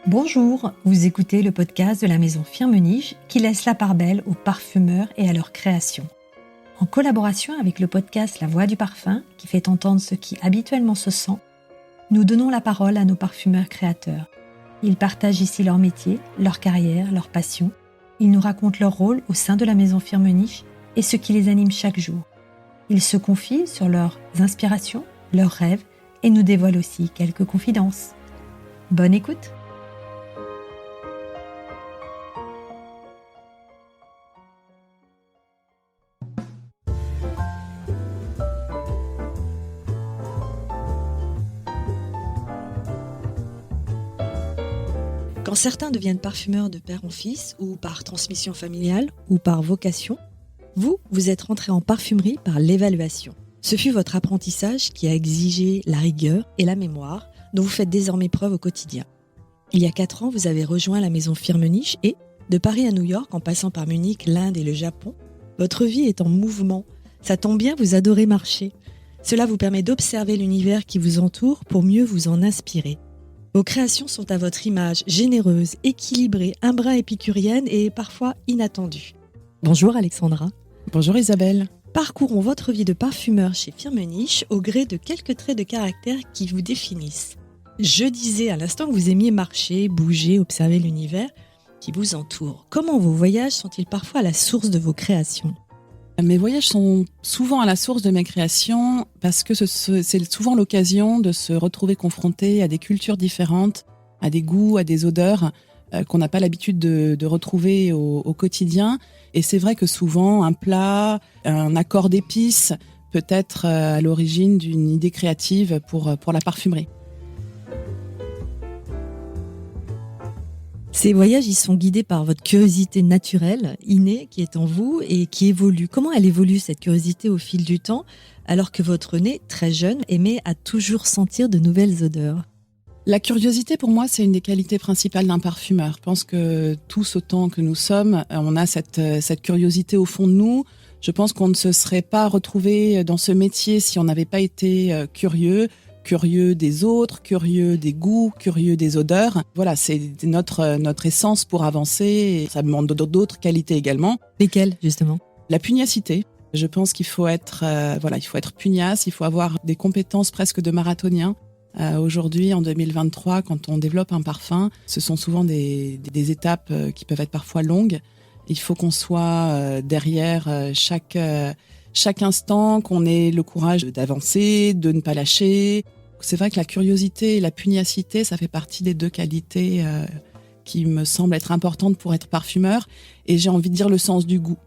Bonjour, vous écoutez le podcast de la maison Firmenich qui laisse la part belle aux parfumeurs et à leur création. En collaboration avec le podcast La Voix du Parfum, qui fait entendre ce qui habituellement se sent, nous donnons la parole à nos parfumeurs créateurs. Ils partagent ici leur métier, leur carrière, leur passion. Ils nous racontent leur rôle au sein de la maison Firmenich et ce qui les anime chaque jour. Ils se confient sur leurs inspirations, leurs rêves et nous dévoilent aussi quelques confidences. Bonne écoute! Quand certains deviennent parfumeurs de père en fils, ou par transmission familiale, ou par vocation, vous êtes rentré en parfumerie par l'évaluation. Ce fut votre apprentissage qui a exigé la rigueur et la mémoire, dont vous faites désormais preuve au quotidien. Il y a 4 ans, vous avez rejoint la maison Firmenich et, de Paris à New York, en passant par Munich, l'Inde et le Japon, votre vie est en mouvement. Ça tombe bien, vous adorez marcher. Cela vous permet d'observer l'univers qui vous entoure pour mieux vous en inspirer. Vos créations sont à votre image, généreuses, équilibrées, un brin épicurienne et parfois inattendues. Bonjour Alexandra. Bonjour Isabelle. Parcourons votre vie de parfumeur chez Firmenich au gré de quelques traits de caractère qui vous définissent. Je disais à l'instant que vous aimiez marcher, bouger, observer l'univers qui vous entoure. Comment vos voyages sont-ils parfois à la source de vos créations ? Mes voyages sont souvent à la source de mes créations parce que c'est souvent l'occasion de se retrouver confronté à des cultures différentes, à des goûts, à des odeurs qu'on n'a pas l'habitude de retrouver au quotidien. Et c'est vrai que souvent un plat, un accord d'épices peut être à l'origine d'une idée créative pour la parfumerie. Ces voyages, ils sont guidés par votre curiosité naturelle, innée, qui est en vous et qui évolue. Comment elle évolue, cette curiosité, au fil du temps, alors que votre nez, très jeune, aimait à toujours sentir de nouvelles odeurs ? La curiosité, pour moi, c'est une des qualités principales d'un parfumeur. Je pense que tous, autant que nous sommes, on a cette curiosité au fond de nous. Je pense qu'on ne se serait pas retrouvé dans ce métier si on n'avait pas été curieux des autres, curieux des goûts, curieux des odeurs. Voilà, c'est notre essence pour avancer. Et ça demande d'autres qualités également. Lesquelles, justement ? La pugnacité. Je pense qu'il faut être pugnace, il faut avoir des compétences presque de marathonien. Aujourd'hui, en 2023, quand on développe un parfum, ce sont souvent des étapes qui peuvent être parfois longues. Il faut qu'on soit derrière chaque instant, qu'on ait le courage d'avancer, de ne pas lâcher. C'est vrai que la curiosité et la pugnacité, ça fait partie des 2 qualités qui me semblent être importantes pour être parfumeur. Et j'ai envie de dire le sens du goût.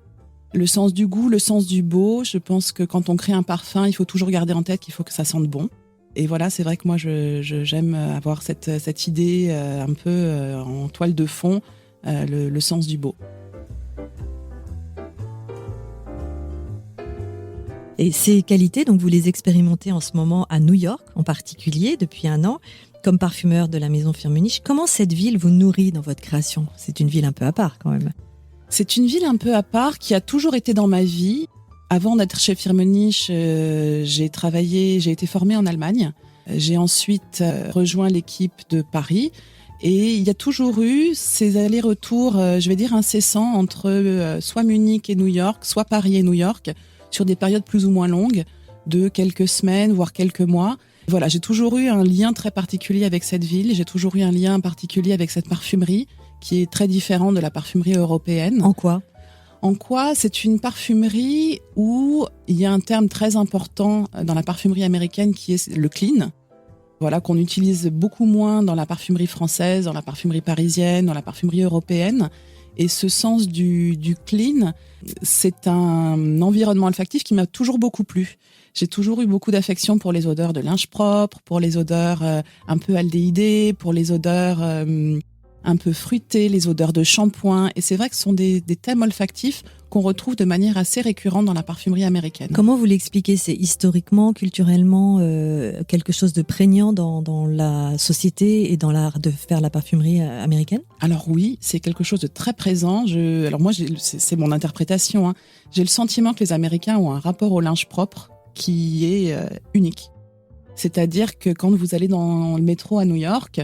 Le sens du goût, le sens du beau. Je pense que quand on crée un parfum, il faut toujours garder en tête qu'il faut que ça sente bon. Et voilà, c'est vrai que moi, j'aime avoir cette idée un peu en toile de fond, le sens du beau. Et ces qualités, donc vous les expérimentez en ce moment à New York, en particulier, depuis 1 an, comme parfumeur de la maison Firmenich. Comment cette ville vous nourrit dans votre création ? C'est une ville un peu à part, quand même. C'est une ville un peu à part qui a toujours été dans ma vie. Avant d'être chez Firmenich, j'ai été formée en Allemagne. J'ai ensuite rejoint l'équipe de Paris. Et il y a toujours eu ces allers-retours, je vais dire incessants, entre soit Munich et New York, soit Paris et New York, sur des périodes plus ou moins longues, de quelques semaines, voire quelques mois. Voilà, j'ai toujours eu un lien très particulier avec cette ville. J'ai toujours eu un lien particulier avec cette parfumerie, qui est très différent de la parfumerie européenne. En quoi ? En quoi ? C'est une parfumerie où il y a un terme très important dans la parfumerie américaine qui est le clean. Voilà, qu'on utilise beaucoup moins dans la parfumerie française, dans la parfumerie parisienne, dans la parfumerie européenne. Et ce sens du clean, c'est un environnement olfactif qui m'a toujours beaucoup plu. J'ai toujours eu beaucoup d'affection pour les odeurs de linge propre, pour les odeurs un peu aldéhydées, pour les odeurs un peu fruitées, les odeurs de shampoing. Et c'est vrai que ce sont des thèmes olfactifs qu'on retrouve de manière assez récurrente dans la parfumerie américaine. Comment vous l'expliquez ? C'est historiquement, culturellement, quelque chose de prégnant dans la société et dans l'art de faire la parfumerie américaine ? Alors oui, c'est quelque chose de très présent. Alors moi, c'est mon interprétation. J'ai le sentiment que les Américains ont un rapport au linge propre qui est unique. C'est-à-dire que quand vous allez dans le métro à New York,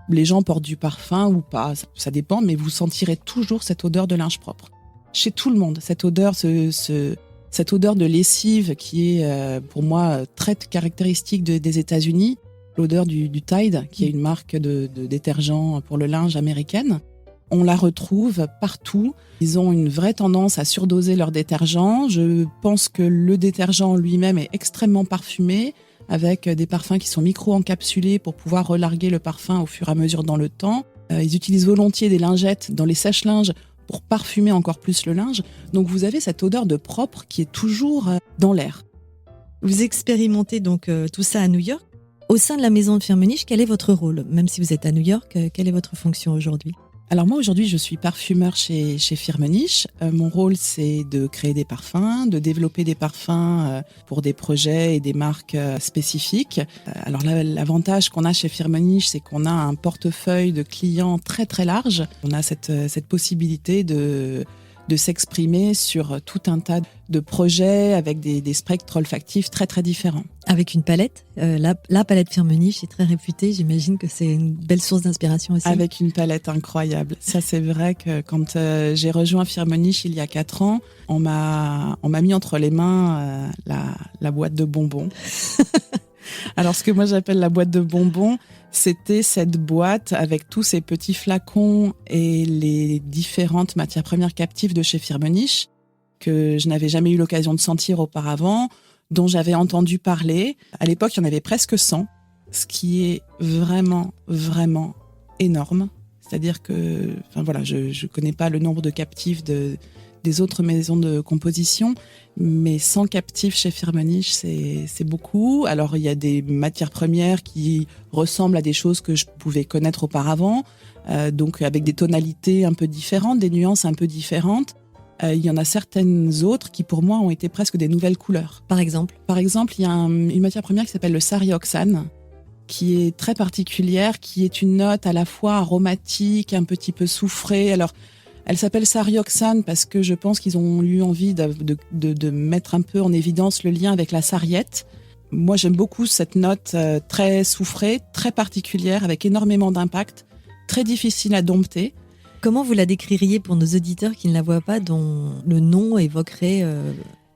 Les gens portent du parfum ou pas, ça dépend, mais vous sentirez toujours cette odeur de linge propre. Chez tout le monde, cette odeur, cette odeur de lessive qui est pour moi très caractéristique des États-Unis, l'odeur du Tide, qui est une marque de détergent pour le linge américaine. On la retrouve partout. Ils ont une vraie tendance à surdoser leur détergent. Je pense que le détergent lui-même est extrêmement parfumé, avec des parfums qui sont micro-encapsulés pour pouvoir relarguer le parfum au fur et à mesure dans le temps. Ils utilisent volontiers des lingettes dans les sèche-linges pour parfumer encore plus le linge. Donc vous avez cette odeur de propre qui est toujours dans l'air. Vous expérimentez donc tout ça à New York. Au sein de la maison de Firmenich, quel est votre rôle ? Même si vous êtes à New York, quelle est votre fonction aujourd'hui ? Alors moi aujourd'hui je suis parfumeur chez Firmenich. Mon rôle c'est de créer des parfums, de développer des parfums pour des projets et des marques spécifiques. Alors l'avantage qu'on a chez Firmenich, c'est qu'on a un portefeuille de clients très très large. On a cette possibilité de s'exprimer sur tout un tas de projets avec des spectres olfactifs très très différents. Avec une palette, la palette Firmenich est très réputée, j'imagine que c'est une belle source d'inspiration aussi. Avec une palette incroyable. Ça c'est vrai que quand j'ai rejoint Firmenich il y a 4 ans, on m'a mis entre les mains la boîte de bonbons. Alors ce que moi j'appelle la boîte de bonbons, c'était cette boîte avec tous ces petits flacons et les différentes matières premières captives de chez Firmenich que je n'avais jamais eu l'occasion de sentir auparavant, dont j'avais entendu parler. À l'époque, il y en avait presque 100, ce qui est vraiment, vraiment énorme. C'est-à-dire que, enfin voilà, je connais pas le nombre de captifs des autres maisons de composition, mais 100 captifs chez Firmenich, c'est beaucoup. Alors, il y a des matières premières qui ressemblent à des choses que je pouvais connaître auparavant, donc avec des tonalités un peu différentes, des nuances un peu différentes. Il y en a certaines autres qui, pour moi, ont été presque des nouvelles couleurs. Par exemple, il y a une matière première qui s'appelle le sarioxane, qui est très particulière, qui est une note à la fois aromatique, un petit peu soufrée. Alors, elle s'appelle sarioxane parce que je pense qu'ils ont eu envie de mettre un peu en évidence le lien avec la sarriette. Moi, j'aime beaucoup cette note très soufrée, très particulière, avec énormément d'impact, très difficile à dompter. Comment vous la décririez pour nos auditeurs qui ne la voient pas, dont le nom évoquerait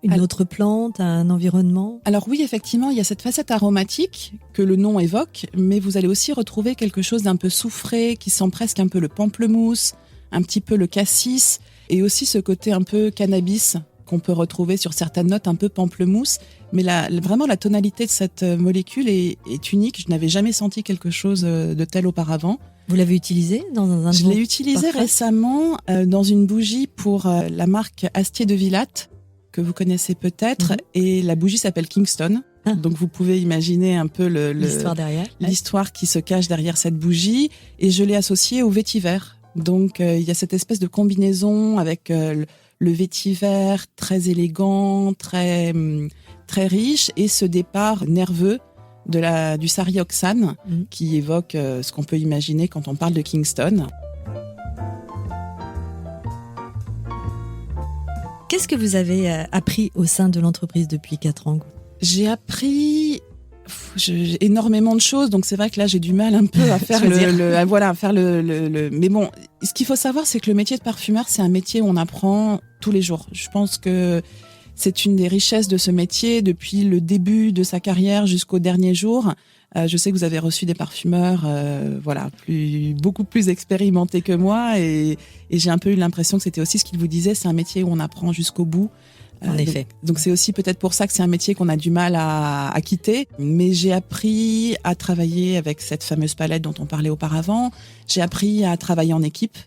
une autre plante, un environnement ? Alors oui, effectivement, il y a cette facette aromatique que le nom évoque, mais vous allez aussi retrouver quelque chose d'un peu soufré, qui sent presque un peu le pamplemousse, un petit peu le cassis, et aussi ce côté un peu cannabis qu'on peut retrouver sur certaines notes un peu pamplemousse. Mais vraiment, la tonalité de cette molécule est unique. Je n'avais jamais senti quelque chose de tel auparavant. Vous l'avez utilisé dans un Je l'ai utilisé récemment dans une bougie pour la marque Astier de Villatte, que vous connaissez peut-être, et la bougie s'appelle Kingston. Donc vous pouvez imaginer un peu l'histoire qui se cache derrière cette bougie, et je l'ai associée au vétiver. Donc il y a cette espèce de combinaison avec le vétiver très élégant, très riche, et ce départ nerveux du sarioxane qui évoque ce qu'on peut imaginer quand on parle de Kingston. Qu'est-ce que vous avez appris au sein de l'entreprise depuis 4 ans ? J'ai appris énormément de choses, donc c'est vrai que là j'ai du mal un peu à faire mais bon, ce qu'il faut savoir, c'est que le métier de parfumeur, c'est un métier où on apprend tous les jours. Je pense que c'est une des richesses de ce métier depuis le début de sa carrière jusqu'au dernier jour. Je sais que vous avez reçu des parfumeurs beaucoup plus expérimentés que moi, et j'ai un peu eu l'impression que c'était aussi ce qu'ils vous disaient, c'est un métier où on apprend jusqu'au bout. En effet. Donc c'est aussi peut-être pour ça que c'est un métier qu'on a du mal à quitter. Mais j'ai appris à travailler avec cette fameuse palette dont on parlait auparavant. J'ai appris à travailler en équipe.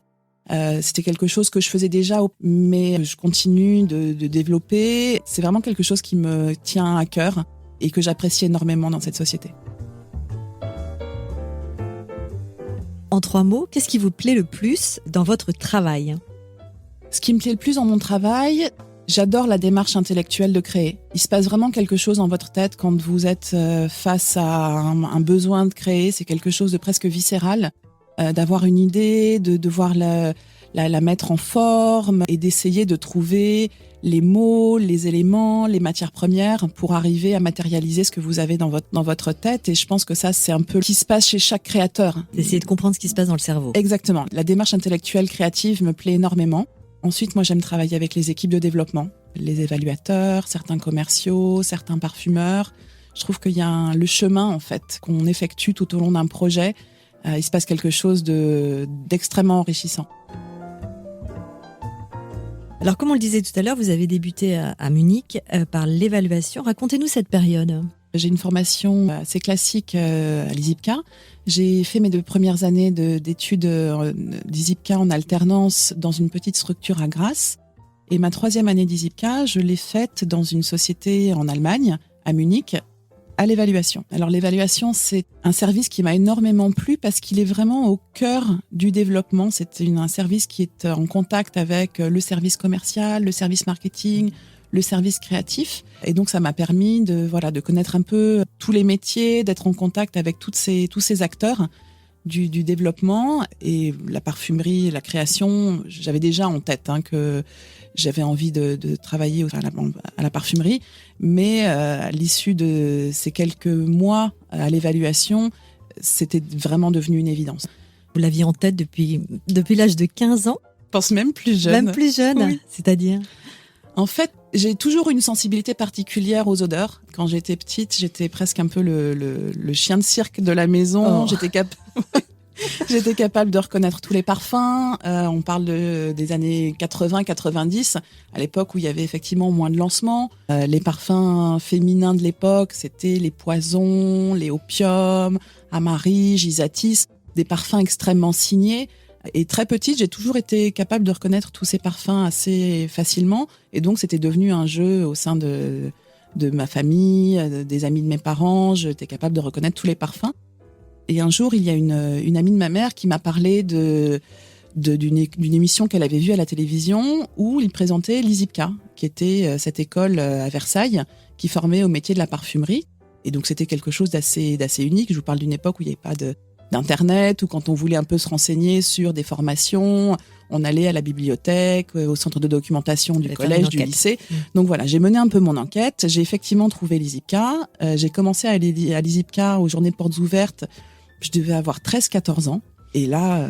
C'était quelque chose que je faisais déjà, mais je continue de développer. C'est vraiment quelque chose qui me tient à cœur et que j'apprécie énormément dans cette société. En 3 mots, qu'est-ce qui vous plaît le plus dans votre travail ? Ce qui me plaît le plus dans mon travail, j'adore la démarche intellectuelle de créer. Il se passe vraiment quelque chose dans votre tête quand vous êtes face à un besoin de créer. C'est quelque chose de presque viscéral, d'avoir une idée, de voir la la mettre en forme et d'essayer de trouver les mots, les éléments, les matières premières pour arriver à matérialiser ce que vous avez dans votre tête. Et je pense que ça, c'est un peu ce qui se passe chez chaque créateur. D'essayer de comprendre ce qui se passe dans le cerveau. Exactement. La démarche intellectuelle créative me plaît énormément. Ensuite, moi, j'aime travailler avec les équipes de développement, les évaluateurs, certains commerciaux, certains parfumeurs. Je trouve qu'il y a le chemin, en fait, qu'on effectue tout au long d'un projet. Il se passe quelque chose d'extrêmement enrichissant. Alors, comme on le disait tout à l'heure, vous avez débuté à Munich par l'évaluation. Racontez-nous cette période. J'ai une formation assez classique à l'ISIPCA. J'ai fait mes 2 premières années d'études d'ISIPCA en alternance dans une petite structure à Grasse. Et ma 3e année d'ISIPCA, je l'ai faite dans une société en Allemagne, à Munich, à l'évaluation. Alors l'évaluation, c'est un service qui m'a énormément plu parce qu'il est vraiment au cœur du développement. C'est un service qui est en contact avec le service commercial, le service marketing, le service créatif. Et donc ça m'a permis de connaître un peu tous les métiers, d'être en contact avec tous ces acteurs du développement. Et la parfumerie, la création, j'avais déjà en tête que j'avais envie de travailler à la parfumerie, mais à l'issue de ces quelques mois à l'évaluation, c'était vraiment devenu une évidence. Vous l'aviez en tête depuis l'âge de 15 ans ? Je pense même plus jeune. Même plus jeune, oui. C'est-à-dire ? En fait, j'ai toujours eu une sensibilité particulière aux odeurs. Quand j'étais petite, j'étais presque un peu le chien de cirque de la maison. Oh. J'étais capable de reconnaître tous les parfums. On parle des années 80-90, à l'époque où il y avait effectivement moins de lancements. Les parfums féminins de l'époque, c'était les Poisons, les Opium, Amari, Gisatis, des parfums extrêmement signés. Et très petite, j'ai toujours été capable de reconnaître tous ces parfums assez facilement. Et donc, c'était devenu un jeu au sein de ma famille, des amis de mes parents. J'étais capable de reconnaître tous les parfums. Et un jour, il y a une amie de ma mère qui m'a parlé d'une émission qu'elle avait vue à la télévision où il présentait l'ISIPCA, qui était cette école à Versailles qui formait au métier de la parfumerie. Et donc, c'était quelque chose d'assez unique. Je vous parle d'une époque où il n'y avait pas d'Internet, ou quand on voulait un peu se renseigner sur des formations, on allait à la bibliothèque, au centre de documentation du collège, du lycée. Donc voilà, j'ai mené un peu mon enquête. J'ai effectivement trouvé l'ISIPCA. J'ai commencé à aller à l'ISIPCA aux journées portes ouvertes. Je devais avoir 13-14 ans. Et là,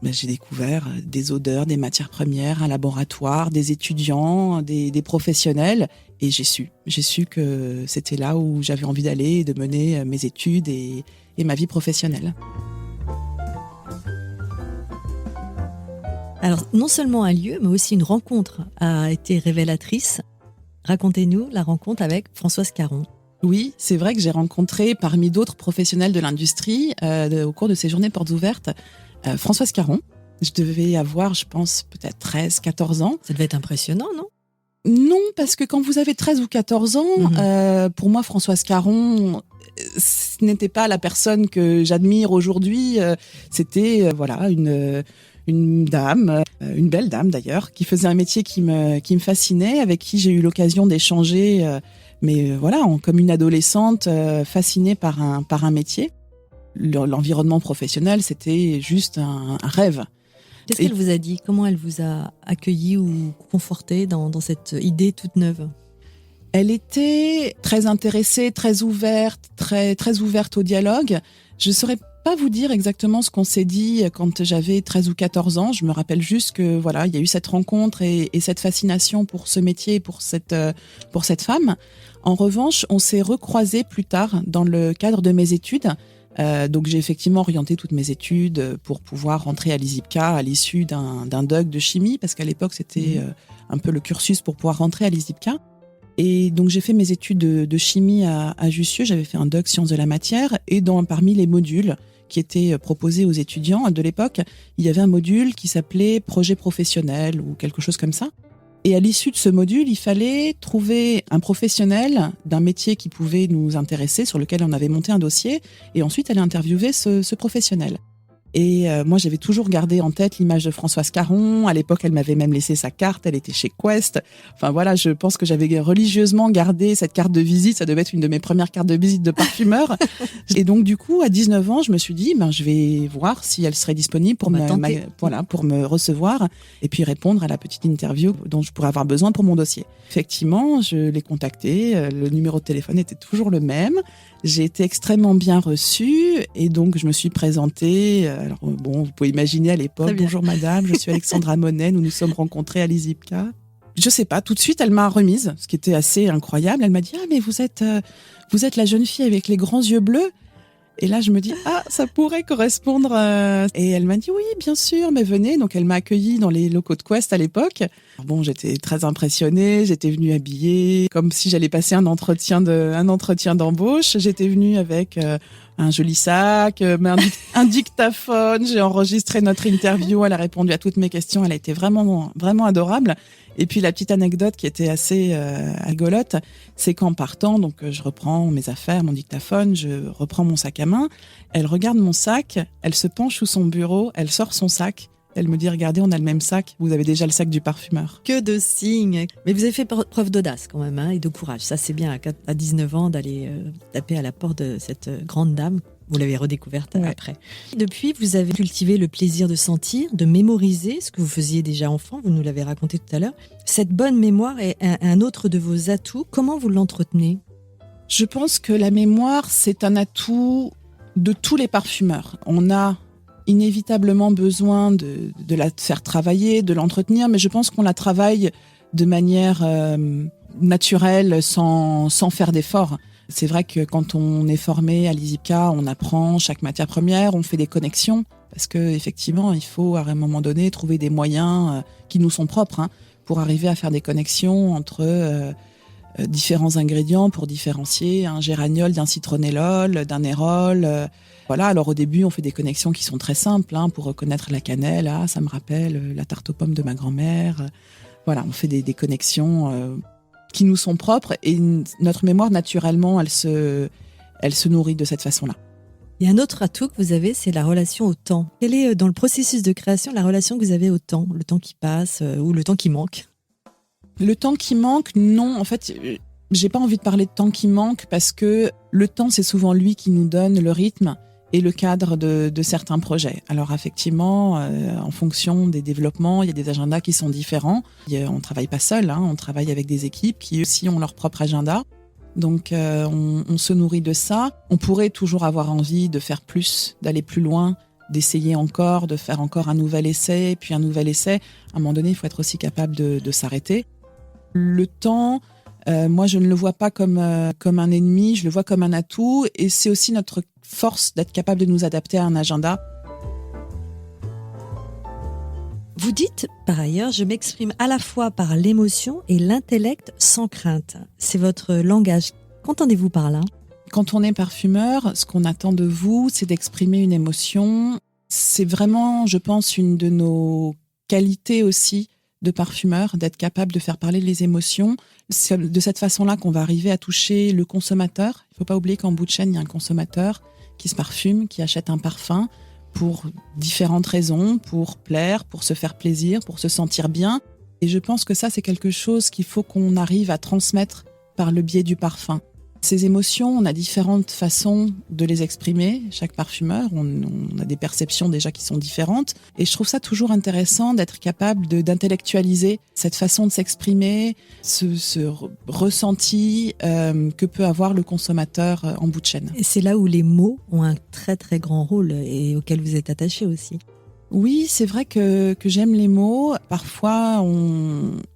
j'ai découvert des odeurs, des matières premières, un laboratoire, des étudiants, des professionnels. Et j'ai su que c'était là où j'avais envie d'aller, de mener mes études et ma vie professionnelle. Alors, non seulement un lieu, mais aussi une rencontre a été révélatrice. Racontez-nous la rencontre avec Françoise Caron. Oui, c'est vrai que j'ai rencontré parmi d'autres professionnels de l'industrie au cours de ces journées portes ouvertes Françoise Caron. Je devais avoir, je pense, peut-être 13-14 ans. Ça devait être impressionnant, non ? Non, parce que quand vous avez 13 ou 14 ans, pour moi, Françoise Caron, ce n'était pas la personne que j'admire aujourd'hui. C'était une dame, une belle dame d'ailleurs, qui faisait un métier qui me fascinait, avec qui j'ai eu l'occasion d'échanger, comme une adolescente fascinée par un métier. L'environnement professionnel, c'était juste un rêve. Qu'est-ce qu'elle vous a dit ? Comment elle vous a accueilli ou conforté dans cette idée toute neuve ? Elle était très intéressée, très ouverte, très ouverte au dialogue. Je ne saurais pas vous dire exactement ce qu'on s'est dit quand j'avais 13 ou 14 ans. Je me rappelle juste que il y a eu cette rencontre et cette fascination pour ce métier, pour cette femme. En revanche, on s'est recroisés plus tard dans le cadre de mes études. Donc j'ai effectivement orienté toutes mes études pour pouvoir rentrer à l'ISIPCA à l'issue d'un DUG de chimie, parce qu'à l'époque c'était un peu le cursus pour pouvoir rentrer à l'ISIPCA. Et donc j'ai fait mes études de chimie à Jussieu, j'avais fait un DUG sciences de la matière, et parmi les modules qui étaient proposés aux étudiants de l'époque, il y avait un module qui s'appelait projet professionnel ou quelque chose comme ça. Et à l'issue de ce module, il fallait trouver un professionnel d'un métier qui pouvait nous intéresser, sur lequel on avait monté un dossier, et ensuite aller interviewer ce professionnel. Et moi, j'avais toujours gardé en tête l'image de Françoise Caron. À l'époque, elle m'avait même laissé sa carte. Elle était chez Quest. Enfin voilà, je pense que j'avais religieusement gardé cette carte de visite. Ça devait être une de mes premières cartes de visite de parfumeur. Et donc, du coup, à 19 ans, je me suis dit, je vais voir si elle serait disponible pour pour me recevoir et puis répondre à la petite interview dont je pourrais avoir besoin pour mon dossier. Effectivement, je l'ai contactée. Le numéro de téléphone était toujours le même. J'ai été extrêmement bien reçue et donc je me suis présentée. Alors bon, vous pouvez imaginer à l'époque, bonjour madame, je suis Alexandra Monet, nous nous sommes rencontrés à l'ISIPCA. Je sais pas, tout de suite elle m'a remise, ce qui était assez incroyable. Elle m'a dit mais vous êtes la jeune fille avec les grands yeux bleus. Et là, je me dis, ça pourrait correspondre. Et elle m'a dit, oui, bien sûr, mais venez. Donc, elle m'a accueillie dans les locaux de Quest à l'époque. Bon, j'étais très impressionnée. J'étais venue habillée comme si j'allais passer un entretien d'embauche. J'étais venue avec un joli sac, un dictaphone. J'ai enregistré notre interview. Elle a répondu à toutes mes questions. Elle a été vraiment, vraiment adorable. Et puis la petite anecdote qui était assez rigolote, c'est qu'en partant, donc je reprends mes affaires, mon dictaphone, je reprends mon sac à main. Elle regarde mon sac, elle se penche sous son bureau, elle sort son sac. Elle me dit, regardez, on a le même sac, vous avez déjà le sac du parfumeur. Que de signes. Mais vous avez fait preuve d'audace quand même, et de courage. Ça, c'est bien à 19 ans d'aller taper à la porte de cette grande dame. Vous l'avez redécouverte après. Depuis, vous avez cultivé le plaisir de sentir, de mémoriser ce que vous faisiez déjà enfant. Vous nous l'avez raconté tout à l'heure. Cette bonne mémoire est un autre de vos atouts. Comment vous l'entretenez ? Je pense que la mémoire, c'est un atout de tous les parfumeurs. On a inévitablement besoin de la faire travailler, de l'entretenir, mais je pense qu'on la travaille de manière naturelle, sans faire d'efforts. C'est vrai que quand on est formé à l'ISIPCA, on apprend chaque matière première, on fait des connexions, parce que effectivement, il faut à un moment donné trouver des moyens qui nous sont propres pour arriver à faire des connexions entre différents ingrédients pour différencier un géraniol d'un citronellol, d'un érol. Voilà, alors au début, on fait des connexions qui sont très simples pour reconnaître la cannelle. Ah, ça me rappelle la tarte aux pommes de ma grand-mère. Voilà, on fait des connexions qui nous sont propres et notre mémoire, naturellement, elle se nourrit de cette façon-là. Il y a un autre atout que vous avez, c'est la relation au temps. Quelle est, dans le processus de création, la relation que vous avez au temps qui passe ou le temps qui manque ? Le temps qui manque, non. En fait, j'ai pas envie de parler de temps qui manque parce que le temps, c'est souvent lui qui nous donne le rythme et le cadre de certains projets. Alors effectivement, en fonction des développements, il y a des agendas qui sont différents. On travaille pas seul, on travaille avec des équipes qui aussi ont leur propre agenda. Donc on se nourrit de ça. On pourrait toujours avoir envie de faire plus, d'aller plus loin, d'essayer encore, de faire encore un nouvel essai, puis un nouvel essai. À un moment donné, il faut être aussi capable de s'arrêter. Le temps, moi je ne le vois pas comme un ennemi, je le vois comme un atout et c'est aussi notre force d'être capable de nous adapter à un agenda. Vous dites, par ailleurs, je m'exprime à la fois par l'émotion et l'intellect sans crainte. C'est votre langage. Qu'entendez-vous par là ? Quand on est parfumeur, ce qu'on attend de vous, c'est d'exprimer une émotion. C'est vraiment, je pense, une de nos qualités aussi de parfumeur, d'être capable de faire parler les émotions. C'est de cette façon-là qu'on va arriver à toucher le consommateur. Il ne faut pas oublier qu'en bout de chaîne, il y a un consommateur qui se parfume, qui achète un parfum pour différentes raisons, pour plaire, pour se faire plaisir, pour se sentir bien. Et je pense que ça, c'est quelque chose qu'il faut qu'on arrive à transmettre par le biais du parfum. Ces émotions, on a différentes façons de les exprimer, chaque parfumeur, on a des perceptions déjà qui sont différentes et je trouve ça toujours intéressant d'être capable d'intellectualiser cette façon de s'exprimer, ce ressenti que peut avoir le consommateur en bout de chaîne. Et c'est là où les mots ont un très très grand rôle et auquel vous êtes attaché aussi. Oui, c'est vrai que j'aime les mots. Parfois,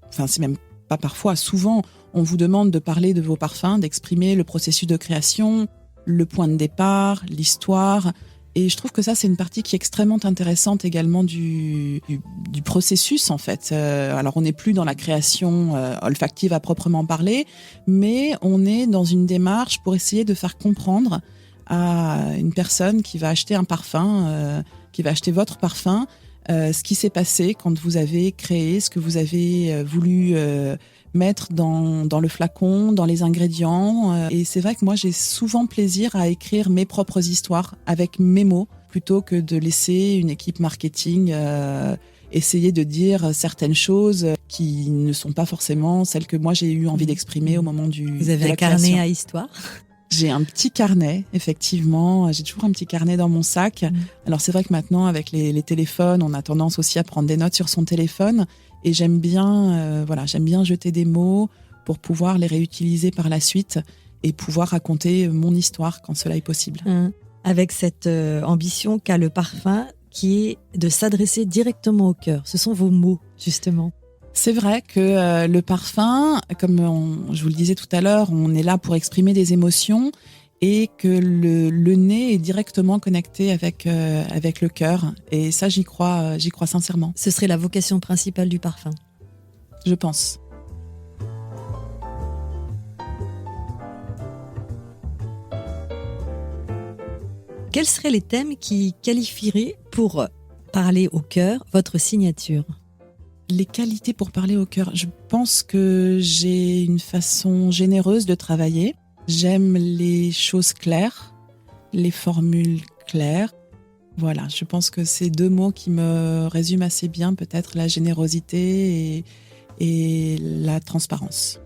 c'est même pas parfois, souvent, on vous demande de parler de vos parfums, d'exprimer le processus de création, le point de départ, l'histoire. Et je trouve que ça, c'est une partie qui est extrêmement intéressante également du processus, en fait. Alors, on n'est plus dans la création olfactive à proprement parler, mais on est dans une démarche pour essayer de faire comprendre à une personne qui va acheter un parfum, qui va acheter votre parfum, ce qui s'est passé quand vous avez créé, ce que vous avez voulu mettre dans le flacon, dans les ingrédients. Et c'est vrai que moi, j'ai souvent plaisir à écrire mes propres histoires avec mes mots plutôt que de laisser une équipe marketing essayer de dire certaines choses qui ne sont pas forcément celles que moi j'ai eu envie d'exprimer au moment Vous avez un carnet à histoire ? J'ai un petit carnet, effectivement. J'ai toujours un petit carnet dans mon sac. Alors c'est vrai que maintenant, avec les téléphones, on a tendance aussi à prendre des notes sur son téléphone. Et j'aime bien jeter des mots pour pouvoir les réutiliser par la suite et pouvoir raconter mon histoire quand cela est possible. Avec cette ambition qu'a le parfum, qui est de s'adresser directement au cœur. Ce sont vos mots, justement. C'est vrai que le parfum, comme je vous le disais tout à l'heure, on est là pour exprimer des émotions et que le nez est directement connecté avec le cœur. Et ça, j'y crois sincèrement. Ce serait la vocation principale du parfum. Je pense. Quels seraient les thèmes qui qualifieraient, pour parler au cœur, votre signature ? Les qualités pour parler au cœur. Je pense que j'ai une façon généreuse de travailler. J'aime les choses claires, les formules claires. Voilà, je pense que c'est 2 mots qui me résument assez bien, peut-être la générosité et la transparence.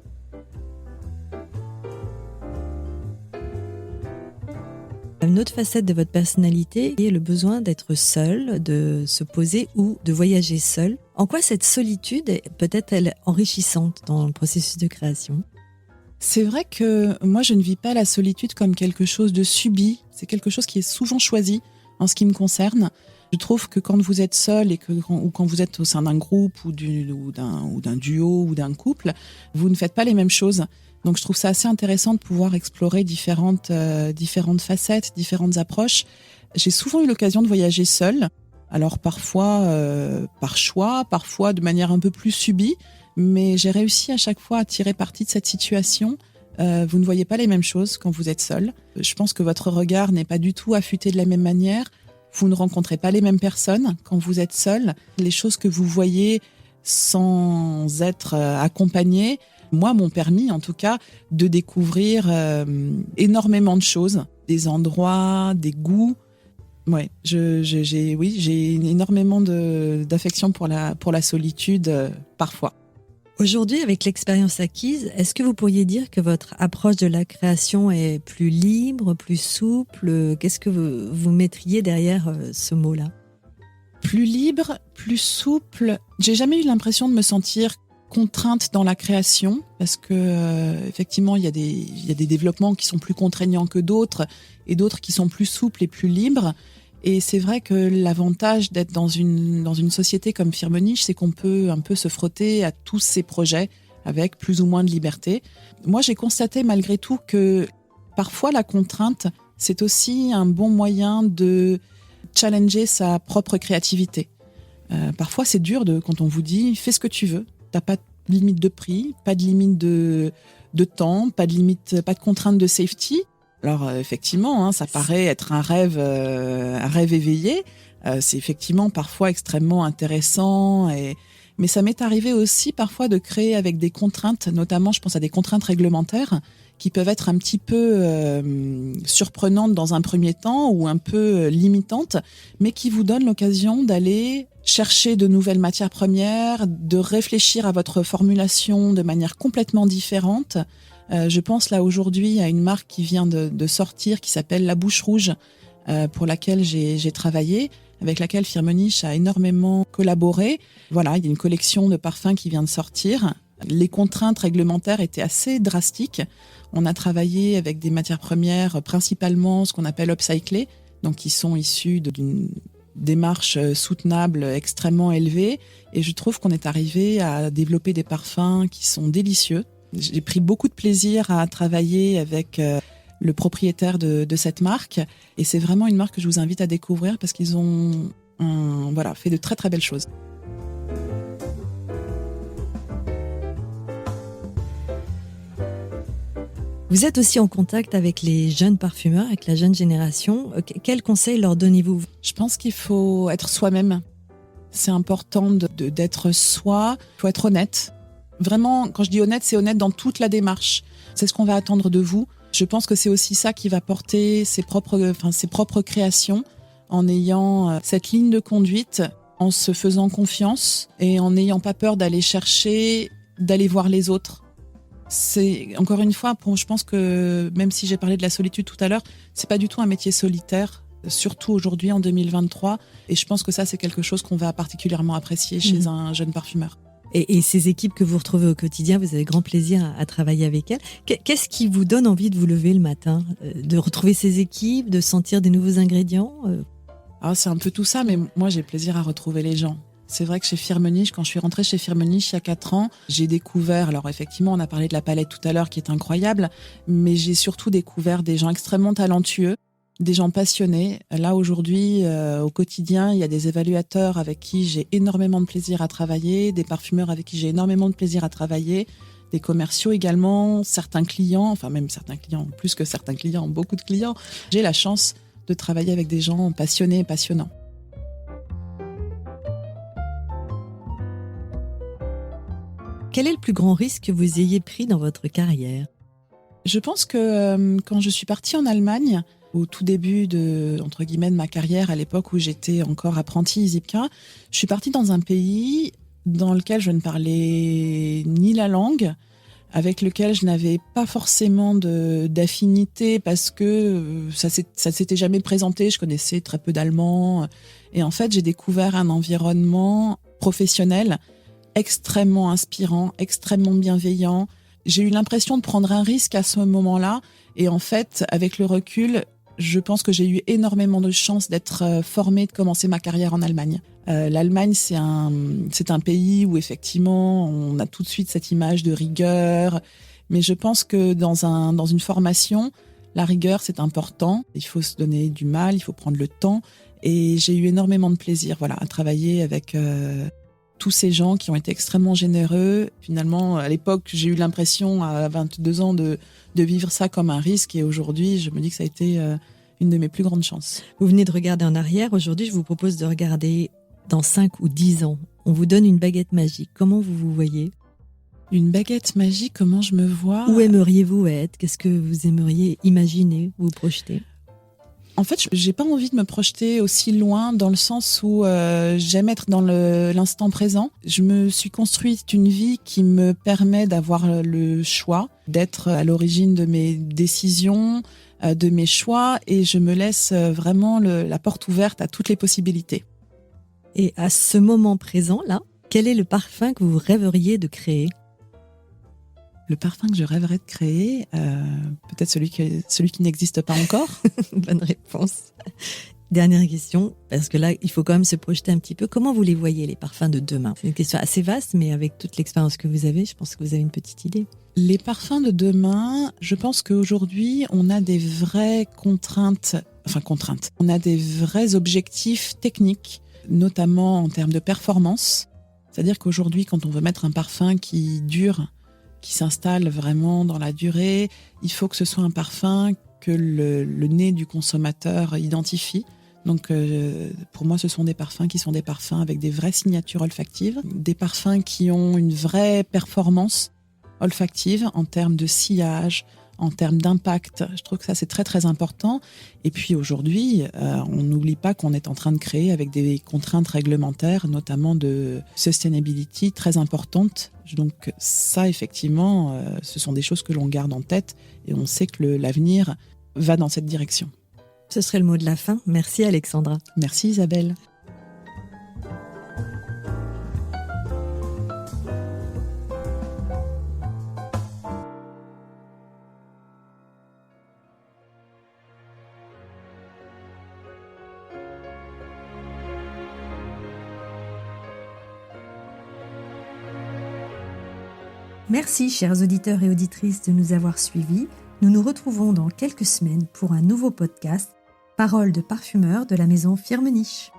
Une autre facette de votre personnalité est le besoin d'être seul, de se poser ou de voyager seul. En quoi cette solitude est peut-être enrichissante dans le processus de création ? C'est vrai que moi, je ne vis pas la solitude comme quelque chose de subi. C'est quelque chose qui est souvent choisi en ce qui me concerne. Je trouve que quand vous êtes seul ou quand vous êtes au sein d'un groupe ou d'un duo ou d'un couple, vous ne faites pas les mêmes choses. Donc je trouve ça assez intéressant de pouvoir explorer différentes facettes, différentes approches. J'ai souvent eu l'occasion de voyager seule. Alors parfois par choix, parfois de manière un peu plus subie, mais j'ai réussi à chaque fois à tirer parti de cette situation. Vous ne voyez pas les mêmes choses quand vous êtes seul. Je pense que votre regard n'est pas du tout affûté de la même manière. Vous ne rencontrez pas les mêmes personnes quand vous êtes seul. Les choses que vous voyez sans être accompagné, moi, m'ont permis, en tout cas, de découvrir énormément de choses, des endroits, des goûts. Ouais, j'ai énormément d'affection pour la solitude, parfois. Aujourd'hui, avec l'expérience acquise, est-ce que vous pourriez dire que votre approche de la création est plus libre, plus souple ? Qu'est-ce que vous mettriez derrière ce mot-là ? Plus libre, plus souple. J'ai jamais eu l'impression de me sentir contrainte dans la création, parce que effectivement il y a des développements qui sont plus contraignants que d'autres et d'autres qui sont plus souples et plus libres. Et c'est vrai que l'avantage d'être dans une société comme Firmenich, c'est qu'on peut un peu se frotter à tous ces projets avec plus ou moins de liberté. Moi, j'ai constaté malgré tout que parfois la contrainte, c'est aussi un bon moyen de challenger sa propre créativité. Parfois, c'est dur quand on vous dit « fais ce que tu veux ». T'as pas de limite de prix, pas de limite de temps, pas de contrainte de safety. Alors effectivement, ça paraît être un rêve éveillé. C'est effectivement parfois extrêmement intéressant. Mais ça m'est arrivé aussi parfois de créer avec des contraintes, notamment je pense à des contraintes réglementaires qui peuvent être un petit peu surprenantes dans un premier temps ou un peu limitantes, mais qui vous donnent l'occasion d'aller chercher de nouvelles matières premières, de réfléchir à votre formulation de manière complètement différente. Je pense là aujourd'hui à une marque qui vient de sortir, qui s'appelle La Bouche Rouge, pour laquelle j'ai travaillé, avec laquelle Firmenich a énormément collaboré. Voilà, il y a une collection de parfums qui vient de sortir. Les contraintes réglementaires étaient assez drastiques. On a travaillé avec des matières premières, principalement ce qu'on appelle upcyclées, donc qui sont issues d'une démarche soutenable extrêmement élevée. Et je trouve qu'on est arrivé à développer des parfums qui sont délicieux. J'ai pris beaucoup de plaisir à travailler avec le propriétaire de cette marque. Et c'est vraiment une marque que je vous invite à découvrir parce qu'ils ont fait de très très belles choses. Vous êtes aussi en contact avec les jeunes parfumeurs, avec la jeune génération. Quels conseils leur donnez-vous ? Je pense qu'il faut être soi-même. C'est important d'être soi. Il faut être honnête. Vraiment, quand je dis honnête, c'est honnête dans toute la démarche. C'est ce qu'on va attendre de vous. Je pense que c'est aussi ça qui va porter ses propres créations. en ayant cette ligne de conduite, en se faisant confiance et en n'ayant pas peur d'aller chercher, d'aller voir les autres. C'est encore une fois, je pense que même si j'ai parlé de la solitude tout à l'heure, c'est pas du tout un métier solitaire, surtout aujourd'hui en 2023. Et je pense que ça, c'est quelque chose qu'on va particulièrement apprécier chez un jeune parfumeur. Et ces équipes que vous retrouvez au quotidien, vous avez grand plaisir à travailler avec elles. Qu'est-ce qui vous donne envie de vous lever le matin, de retrouver ces équipes, de sentir des nouveaux ingrédients? C'est un peu tout ça, mais moi j'ai plaisir à retrouver les gens. C'est vrai que chez Firmenich, quand je suis rentrée chez Firmenich il y a 4 ans, j'ai découvert, alors effectivement on a parlé de la palette tout à l'heure qui est incroyable, mais j'ai surtout découvert des gens extrêmement talentueux, des gens passionnés. Là aujourd'hui, au quotidien, il y a des évaluateurs avec qui j'ai énormément de plaisir à travailler, des parfumeurs avec qui j'ai énormément de plaisir à travailler, des commerciaux également, certains clients, enfin même certains clients, plus que certains clients, beaucoup de clients. J'ai la chance de travailler avec des gens passionnés et passionnants. Quel est le plus grand risque que vous ayez pris dans votre carrière? Je pense que quand je suis partie en Allemagne, au tout début de ma carrière, à l'époque où j'étais encore apprentie ISIPCA, je suis partie dans un pays dans lequel je ne parlais ni la langue, avec lequel je n'avais pas forcément d'affinité parce que ça s'était jamais présenté. Je connaissais très peu d'allemand. Et en fait, j'ai découvert un environnement professionnel extrêmement inspirant, extrêmement bienveillant. J'ai eu l'impression de prendre un risque à ce moment-là. Et en fait, avec le recul, je pense que j'ai eu énormément de chance d'être formée, de commencer ma carrière en Allemagne. L'Allemagne, c'est un pays où effectivement, on a tout de suite cette image de rigueur. Mais je pense que dans une formation, la rigueur, c'est important. Il faut se donner du mal, il faut prendre le temps. Et j'ai eu énormément de plaisir, à travailler avec tous ces gens qui ont été extrêmement généreux. Finalement, à l'époque, j'ai eu l'impression, à 22 ans, de vivre ça comme un risque. Et aujourd'hui, je me dis que ça a été une de mes plus grandes chances. Vous venez de regarder en arrière. Aujourd'hui, je vous propose de regarder dans 5 ou 10 ans. On vous donne une baguette magique. Comment vous vous voyez? Une baguette magique, comment je me vois? Où aimeriez-vous être? Qu'est-ce que vous aimeriez imaginer, vous projeter? En fait, j'ai pas envie de me projeter aussi loin dans le sens où j'aime être dans l'instant présent. Je me suis construite une vie qui me permet d'avoir le choix, d'être à l'origine de mes décisions, de mes choix, et je me laisse vraiment la porte ouverte à toutes les possibilités. Et à ce moment présent, là, quel est le parfum que vous rêveriez de créer? Le parfum que je rêverais de créer, peut-être celui qui n'existe pas encore. Bonne réponse. Dernière question, parce que là, il faut quand même se projeter un petit peu. Comment vous les voyez, les parfums de demain? C'est une question assez vaste, mais avec toute l'expérience que vous avez, je pense que vous avez une petite idée. Les parfums de demain, je pense qu'aujourd'hui, on a des vraies contraintes. On a des vrais objectifs techniques, notamment en termes de performance. C'est-à-dire qu'aujourd'hui, quand on veut mettre un parfum qui dure, qui s'installe vraiment dans la durée, il faut que ce soit un parfum que le nez du consommateur identifie. Donc pour moi, ce sont des parfums qui sont des parfums avec des vraies signatures olfactives, des parfums qui ont une vraie performance olfactive en termes de sillage, en termes d'impact. Je trouve que ça, c'est très, très important. Et puis aujourd'hui, on n'oublie pas qu'on est en train de créer avec des contraintes réglementaires, notamment de sustainability très importantes. Donc ça, effectivement, ce sont des choses que l'on garde en tête et on sait que l'avenir va dans cette direction. Ce serait le mot de la fin. Merci Alexandra. Merci Isabelle. Merci, chers auditeurs et auditrices, de nous avoir suivis. Nous nous retrouvons dans quelques semaines pour un nouveau podcast, Paroles de parfumeurs de la maison Firmenich.